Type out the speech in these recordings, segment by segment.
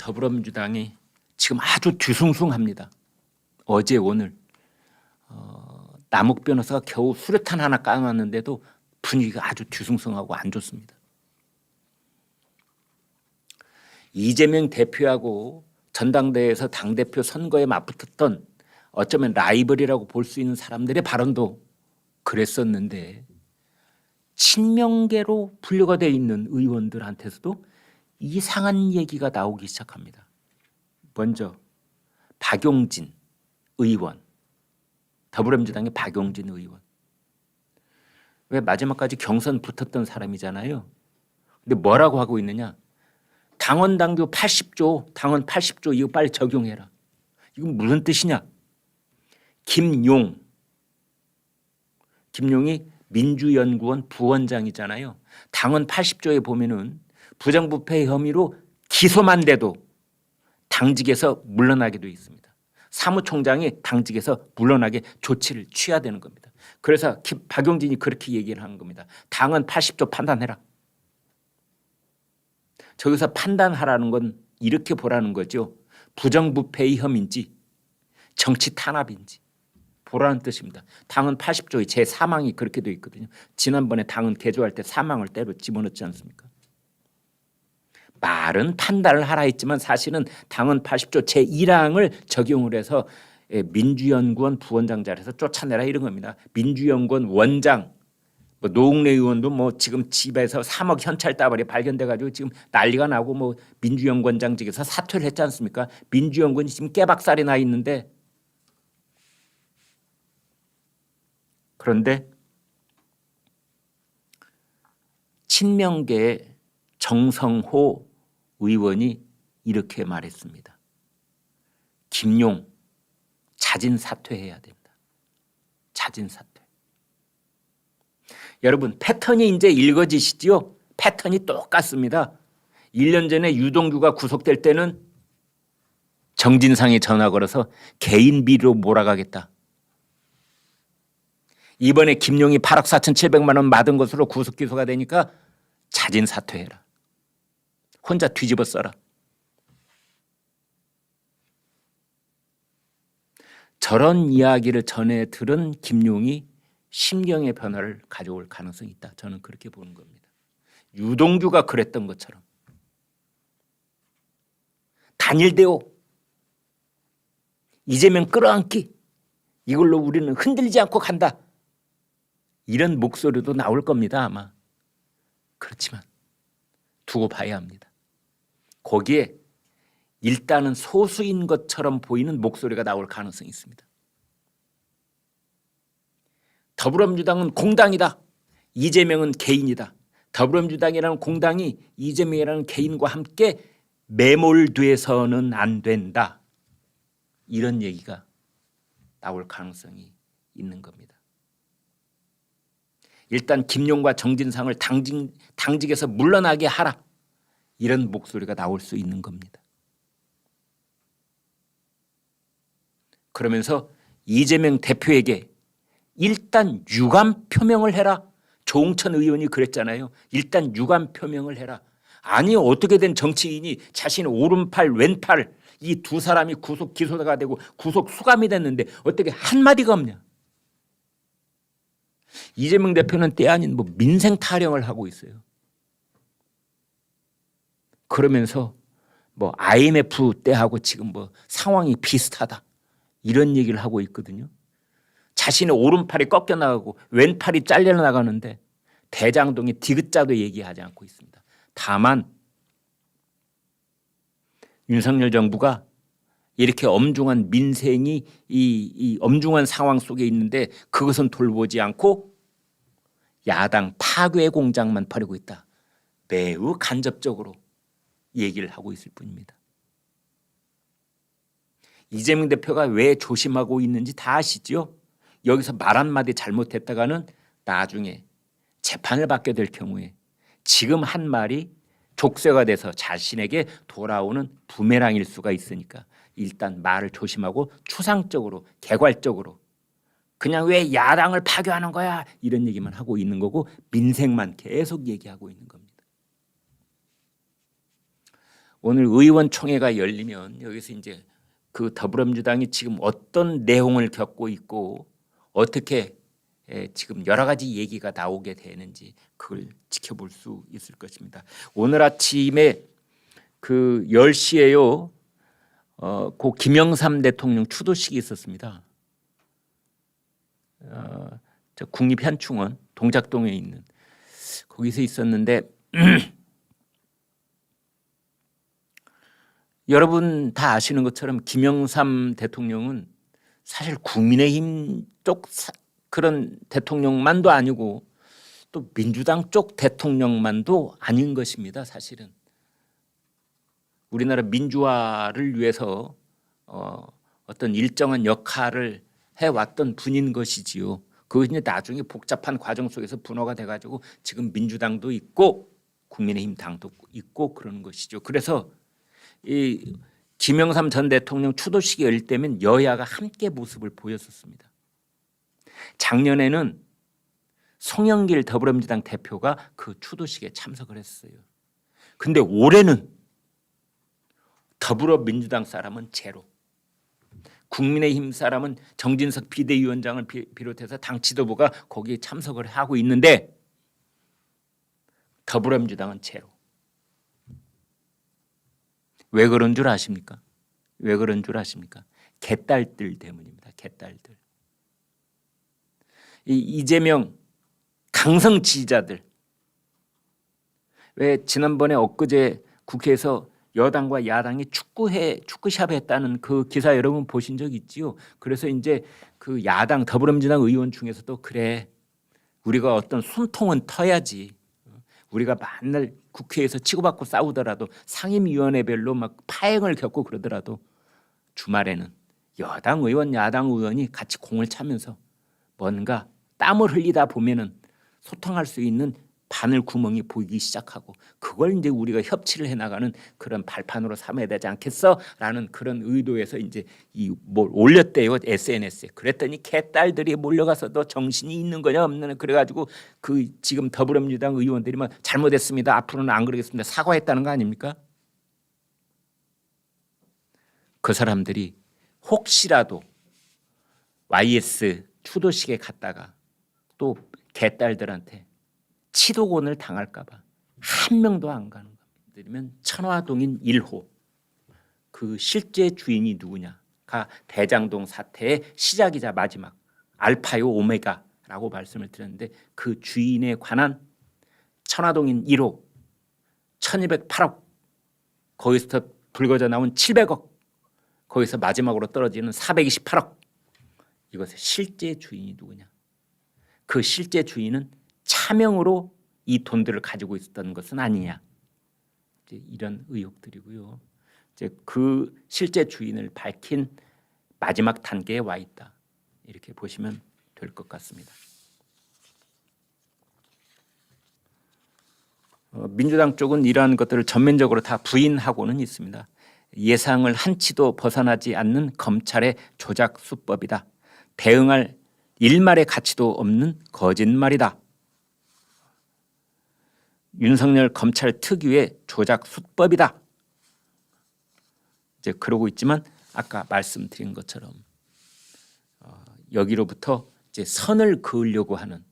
더불어민주당이 지금 아주 뒤숭숭합니다. 어제 오늘 남욱 변호사가 겨우 수류탄 하나 까놨는데도 분위기가 아주 뒤숭숭하고 안 좋습니다. 이재명 대표하고 전당대회에서 당대표 선거에 맞붙었던 어쩌면 라이벌이라고 볼 수 있는 사람들의 발언도 그랬었는데 친명계로 분류가 되어 있는 의원들한테서도 이상한 얘기가 나오기 시작합니다. 먼저 박용진 의원, 더불어민주당의 박용진 의원. 왜 마지막까지 경선 붙었던 사람이잖아요. 근데 뭐라고 하고 있느냐. 당원 당규 80조, 당원 80조 이거 빨리 적용해라. 이건 무슨 뜻이냐. 김용이 민주연구원 부원장이잖아요. 당원 80조에 보면은 부정부패 혐의로 기소만 돼도 당직에서 물러나게 돼 있습니다. 사무총장이 당직에서 물러나게 조치를 취해야 되는 겁니다. 그래서 박용진이 그렇게 얘기를 하는 겁니다. 당원 80조 판단해라. 저기서 판단하라는 건 이렇게 보라는 거죠. 부정부패의 혐의인지 정치 탄압인지 보라는 뜻입니다. 당헌 80조의 제4항이 그렇게 되어 있거든요. 지난번에 당헌 개조할 때 4항을 때로 집어넣지 않습니까? 말은 판단을 하라 했지만 사실은 당헌 80조 제1항을 적용을 해서 민주연구원 부원장 자리에서 쫓아내라 이런 겁니다. 민주연구원 원장 노웅래 의원도 지금 집에서 3억 현찰 다발이 발견돼 가지고 지금 난리가 나고 민주연구원장직에서 사퇴를 했지 않습니까? 민주연구원이 지금 깨박살이 나 있는데 그런데 친명계의 정성호 의원이 이렇게 말했습니다. 김용 자진 사퇴해야 된다. 자진 사퇴. 여러분 패턴이 이제 읽어지시죠? 패턴이 똑같습니다. 1년 전에 유동규가 구속될 때는 정진상에 전화 걸어서 개인 비리로 몰아가겠다. 이번에 김용이 8억 4,700만 원 받은 것으로 구속 기소가 되니까 자진 사퇴해라. 혼자 뒤집어 써라. 저런 이야기를 전해 들은 김용이 심경의 변화를 가져올 가능성이 있다. 저는 그렇게 보는 겁니다. 유동규가 그랬던 것처럼 단일대오, 이재명 끌어안기 이걸로 우리는 흔들리지 않고 간다. 이런 목소리도 나올 겁니다. 아마. 그렇지만 두고 봐야 합니다. 거기에 일단은 소수인 것처럼 보이는 목소리가 나올 가능성이 있습니다. 더불어민주당은 공당이다. 이재명은 개인이다. 더불어민주당이라는 공당이 이재명이라는 개인과 함께 매몰돼서는 안 된다. 이런 얘기가 나올 가능성이 있는 겁니다. 일단 김용과 정진상을 당직에서 물러나게 하라. 이런 목소리가 나올 수 있는 겁니다. 그러면서 이재명 대표에게 일단 유감 표명을 해라. 조홍천 의원이 그랬잖아요. 일단 유감 표명을 해라. 아니 어떻게 된 정치인이 자신의 오른팔 왼팔 이 두 사람이 구속 기소가 되고 구속 수감이 됐는데 어떻게 한마디가 없냐. 이재명 대표는 때 아닌 민생 타령을 하고 있어요. 그러면서 IMF 때하고 지금 상황이 비슷하다. 이런 얘기를 하고 있거든요. 자신의 오른팔이 꺾여나가고 왼팔이 잘려나가는데 대장동의 디귿자도 얘기하지 않고 있습니다. 다만 윤석열 정부가 이렇게 엄중한 민생이 이 엄중한 상황 속에 있는데 그것은 돌보지 않고 야당 파괴 공작만 벌이고 있다. 매우 간접적으로 얘기를 하고 있을 뿐입니다. 이재명 대표가 왜 조심하고 있는지 다 아시죠? 여기서 말 한마디 잘못했다가는 나중에 재판을 받게 될 경우에 지금 한 말이 족쇄가 돼서 자신에게 돌아오는 부메랑일 수가 있으니까 일단 말을 조심하고 추상적으로 개괄적으로 그냥 왜 야당을 파괴하는 거야 이런 얘기만 하고 있는 거고 민생만 계속 얘기하고 있는 겁니다. 오늘 의원총회가 열리면 여기서 이제 그 더불어민주당이 지금 어떤 내용을 겪고 있고 어떻게 지금 여러 가지 얘기가 나오게 되는지 그걸 지켜볼 수 있을 것입니다. 오늘 아침에 그 10시에요. 고 김영삼 대통령 추도식이 있었습니다. 저 국립현충원 동작동에 있는 거기서 있었는데 여러분 다 아시는 것처럼 김영삼 대통령은 사실 국민의힘 쪽 그런 대통령만도 아니고 또 민주당 쪽 대통령만도 아닌 것입니다. 사실은 우리나라 민주화를 위해서 어떤 일정한 역할을 해왔던 분인 것이지요. 그것이 이제 나중에 복잡한 과정 속에서 분화가 돼가지고 지금 민주당도 있고 국민의힘 당도 있고 그러는 것이죠. 그래서 이 김영삼 전 대통령 추도식이 열릴 때면 여야가 함께 모습을 보였었습니다. 작년에는 송영길 더불어민주당 대표가 그 추도식에 참석을 했어요. 근데 올해는 더불어민주당 사람은 제로, 국민의힘 사람은 정진석 비대위원장을 비롯해서 당 지도부가 거기에 참석을 하고 있는데 더불어민주당은 제로. 왜 그런 줄 아십니까? 왜 그런 줄 아십니까? 개딸들 때문입니다. 개딸들. 이재명 강성 지지자들. 왜 지난번에 엊그제 국회에서 여당과 야당이 축구샵 했다는 그 기사 여러분 보신 적 있지요? 그래서 이제 그 야당 더불어민주당 의원 중에서도 그래 우리가 어떤 숨통은 터야지. 우리가 맨날 국회에서 치고받고 싸우더라도 상임위원회별로 막 파행을 겪고 그러더라도 주말에는 여당 의원, 야당 의원이 같이 공을 차면서 뭔가 땀을 흘리다 보면은 소통할 수 있는 바늘 구멍이 보이기 시작하고 그걸 이제 우리가 협치를 해나가는 그런 발판으로 삼아야 되지 않겠어라는 그런 의도에서 이제 이 뭘 올렸대요 SNS에. 그랬더니 개딸들이 몰려가서 너 정신이 있는 거냐 없느냐 그래가지고 그 지금 더불어민주당 의원들이 막 잘못했습니다. 앞으로는 안 그러겠습니다. 사과했다는 거 아닙니까? 그 사람들이 혹시라도 YS 추도식에 갔다가 또 개딸들한테 치도곤을 당할까 봐 한 명도 안 가는 겁니다. 그러면 천화동인 1호 그 실제 주인이 누구냐가 대장동 사태의 시작이자 마지막 알파요 오메가라고 말씀을 드렸는데 그 주인에 관한 천화동인 1호 1208억 거기서 불거져 나온 700억 거기서 마지막으로 떨어지는 428억 이것의 실제 주인이 누구냐. 그 실제 주인은 차명으로 이 돈들을 가지고 있었던 것은 아니냐. 이제 이런 의혹들이고요. 이제 그 실제 주인을 밝힌 마지막 단계에 와 있다. 이렇게 보시면 될 것 같습니다. 민주당 쪽은 이러한 것들을 전면적으로 다 부인하고는 있습니다. 예상을 한치도 벗어나지 않는 검찰의 조작 수법이다. 대응할 일말의 가치도 없는 거짓말이다. 윤석열 검찰 특유의 조작 수법이다. 이제 그러고 있지만 아까 말씀드린 것처럼 여기로부터 이제 선을 그으려고 하는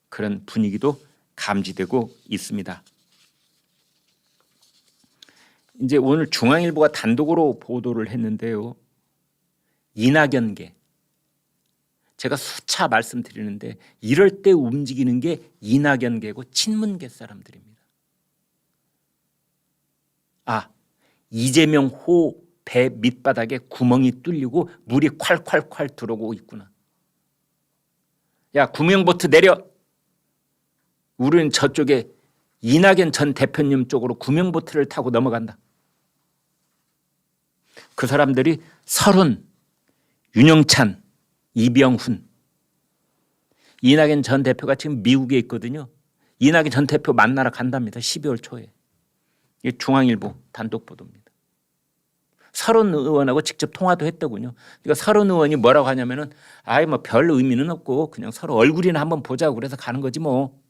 그런 분위기도 감지되고 있습니다. 이제 오늘 중앙일보가 단독으로 보도를 했는데요. 이낙연계 제가 수차 말씀드리는데 이럴 때 움직이는 게 이낙연계고 친문계 사람들입니다. 아, 이재명 호 배 밑바닥에 구멍이 뚫리고 물이 콸콸콸 들어오고 있구나. 야, 구명보트 내려. 우리는 저쪽에 이낙연 전 대표님 쪽으로 구명보트를 타고 넘어간다. 그 사람들이 설훈, 윤영찬, 이병훈, 이낙연 전 대표가 지금 미국에 있거든요. 이낙연 전 대표 만나러 간답니다. 12월 초에. 이게 중앙일보 단독 보도입니다. 설훈 의원하고 직접 통화도 했더군요. 그러니까 설훈 의원이 뭐라고 하냐면은 아이 뭐 별 의미는 없고 그냥 서로 얼굴이나 한번 보자고 그래서 가는 거지 뭐.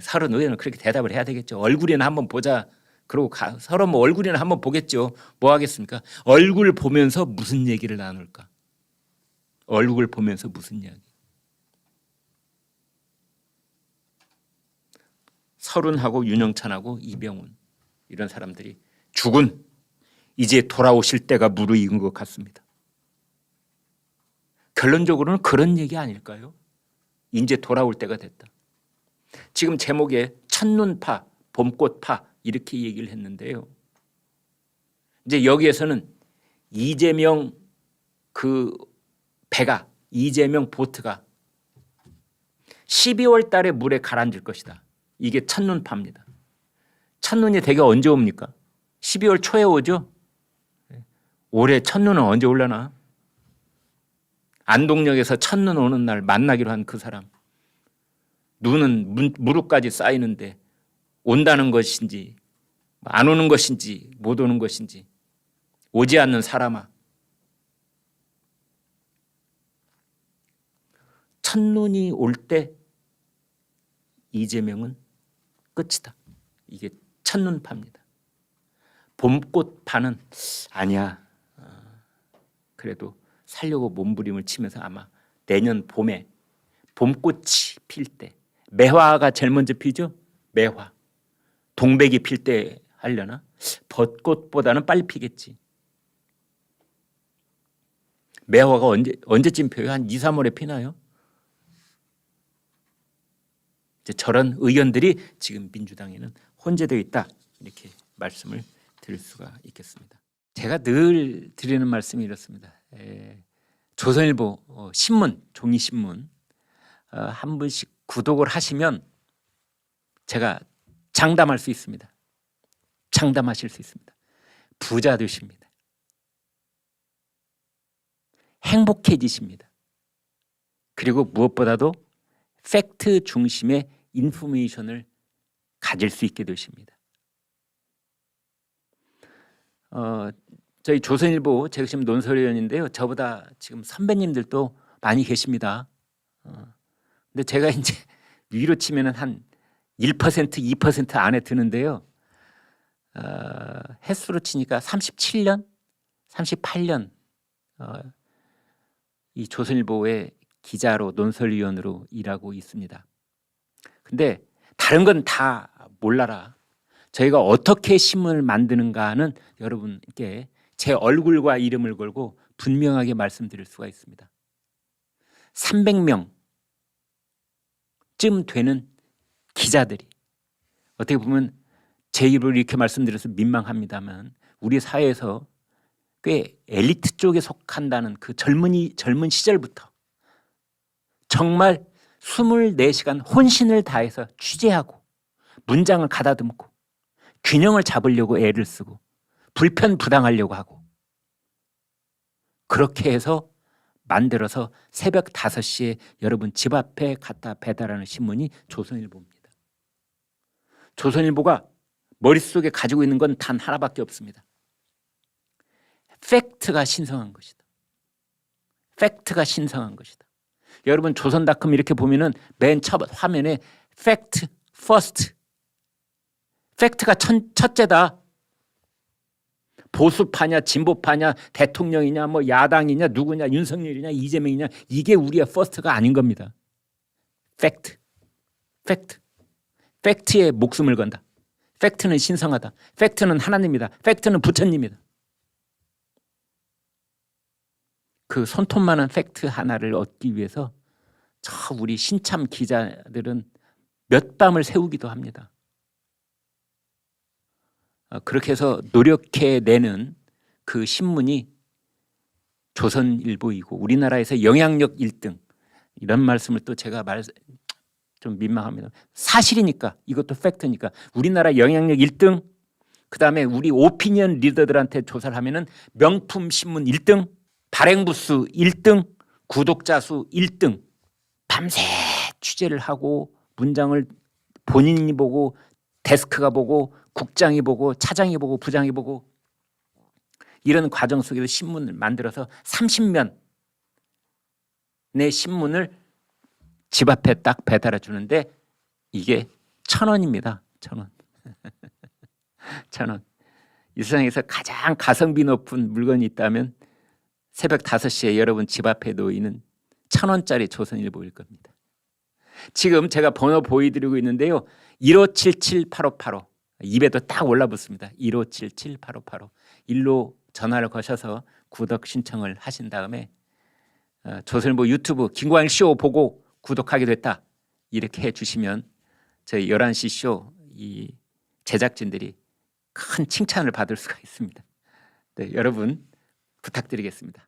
서른 의원은 그렇게 대답을 해야 되겠죠. 얼굴이나 한번 보자. 그러고 서로 뭐 얼굴이나 한번 보겠죠. 뭐 하겠습니까? 얼굴 보면서 무슨 얘기를 나눌까? 얼굴 보면서 무슨 이야기? 서른하고 윤영찬하고 이병훈 이런 사람들이 죽은 이제 돌아오실 때가 무르익은 것 같습니다. 결론적으로는 그런 얘기 아닐까요? 이제 돌아올 때가 됐다. 지금 제목에 첫눈파, 봄꽃파 이렇게 얘기를 했는데요. 이제 여기에서는 이재명 그 배가 이재명 보트가 12월 달에 물에 가라앉을 것이다. 이게 첫눈파입니다. 첫눈이 대개 언제 옵니까? 12월 초에 오죠. 올해 첫눈은 언제 올라나? 안동역에서 첫눈 오는 날 만나기로 한 그 사람. 눈은 무릎까지 쌓이는데 온다는 것인지 안 오는 것인지 못 오는 것인지 오지 않는 사람아. 첫눈이 올 때 이재명은 끝이다. 이게 첫눈파입니다. 봄꽃파는 아니야. 그래도 살려고 몸부림을 치면서 아마 내년 봄에 봄꽃이 필 때 매화가 제일 먼저 피죠. 매화. 동백이 필 때 하려나? 벚꽃보다는 빨리 피겠지. 매화가 언제쯤 펴요? 한 2, 3월에 피나요? 이제 저런 의견들이 지금 민주당에는 혼재되어 있다. 이렇게 말씀을 드릴 수가 있겠습니다. 제가 늘 드리는 말씀이 이렇습니다. 조선일보 신문, 종이신문 한 번씩 구독을 하시면 제가 장담할 수 있습니다. 장담하실 수 있습니다. 부자 되십니다. 행복해지십니다. 그리고 무엇보다도 팩트 중심의 인포메이션을 가질 수 있게 되십니다. 저희 조선일보 제가 지금 논설위원인데요. 저보다 지금 선배님들도 많이 계십니다. 근데 제가 이제 위로 치면은 한 1%, 2% 안에 드는데요. 횟수로 치니까 37년, 38년 이 조선일보의 기자로 논설위원으로 일하고 있습니다. 근데 다른 건 다 몰라라. 저희가 어떻게 신문을 만드는가는 여러분께 제 얼굴과 이름을 걸고 분명하게 말씀드릴 수가 있습니다. 300명쯤 되는 기자들이 어떻게 보면 제 입으로 이렇게 말씀드려서 민망합니다만 우리 사회에서 꽤 엘리트 쪽에 속한다는 그 젊은 시절부터 정말 24시간 혼신을 다해서 취재하고 문장을 가다듬고 균형을 잡으려고 애를 쓰고 불편부당하려고 하고 그렇게 해서 만들어서 새벽 5시에 여러분 집 앞에 갖다 배달하는 신문이 조선일보입니다. 조선일보가 머릿속에 가지고 있는 건 단 하나밖에 없습니다. 팩트가 신성한 것이다. 팩트가 신성한 것이다. 여러분 조선닷컴 이렇게 보면은 맨 첫 화면에 팩트 퍼스트. 팩트가 첫째다. 보수파냐 진보파냐 대통령이냐 뭐 야당이냐 누구냐 윤석열이냐 이재명이냐 이게 우리의 퍼스트가 아닌 겁니다. 팩트. 팩트에 목숨을 건다. 팩트는 신성하다. 팩트는 하나님이다. 팩트는 부처님이다. 그 손톱만한 팩트 하나를 얻기 위해서 저 우리 신참 기자들은 몇 밤을 새우기도 합니다. 그렇게 해서 노력해내는 그 신문이 조선일보이고 우리나라에서 영향력 1등 이런 말씀을 또 제가 좀 민망합니다. 사실이니까 이것도 팩트니까 우리나라 영향력 1등 그다음에 우리 오피니언 리더들한테 조사를 하면은 명품 신문 1등 발행부 수 1등 구독자 수 1등 밤새 취재를 하고 문장을 본인이 보고 데스크가 보고 국장이 보고 차장이 보고 부장이 보고 이런 과정 속에서 신문을 만들어서 30면 내 신문을 집 앞에 딱 배달해 주는데 이게 1,000원입니다. 1,000원. 1,000원. 이 세상에서 가장 가성비 높은 물건이 있다면 새벽 5시에 여러분 집 앞에 놓이는 1,000원짜리 조선일보일 겁니다. 지금 제가 번호 보여드리고 있는데요. 1577-8585 입에도 딱 올라붙습니다. 1577-8585 일로 전화를 거셔서 구독 신청을 하신 다음에 조선일보 유튜브 김광일 쇼 보고 구독하게 됐다 이렇게 해주시면 저희 11시 쇼 이 제작진들이 큰 칭찬을 받을 수가 있습니다. 네, 여러분 부탁드리겠습니다.